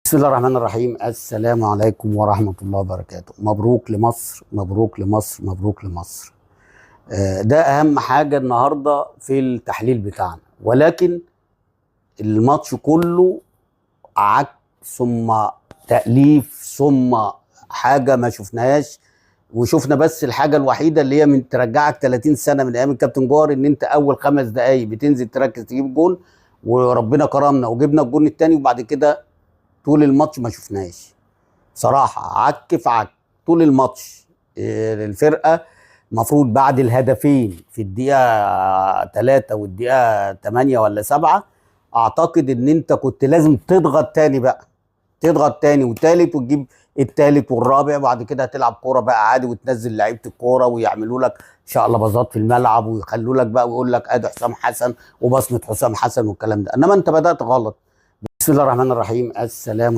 بسم الله الرحمن الرحيم. السلام عليكم ورحمة الله وبركاته. مبروك لمصر، مبروك لمصر، مبروك لمصر. ده أهم حاجة النهاردة في التحليل بتاعنا، ولكن الماتش كله عك ثم تأليف ثم حاجة ما شفناهاش، وشفنا بس الحاجة الوحيدة اللي هي من ترجعك 30 سنة من أيام الكابتن جوهر، إن أنت أول 5 دقايق بتنزل تركز تجيب جون، وربنا كرمنا وجبنا الجون التاني، وبعد كده طول الماتش ما شفناش. صراحة عك في عك طول الماتش. الفرقة المفروض بعد الهدفين في الدقيقة 3 والدقيقة 8 ولا 7، أعتقد إن أنت كنت لازم تضغط تاني بقى، تضغط تاني وتالت وتجيب التالت والرابع، وبعد كده هتلعب كورة بقى عادي وتنزل لعيبة الكورة ويعملوا لك شقلباظات في الملعب ويخلوا لك بقى ويقول لك ادي حسام حسن وبصمة حسام حسن والكلام ده، انما انت بدأت غلط. بسم الله الرحمن الرحيم. السلام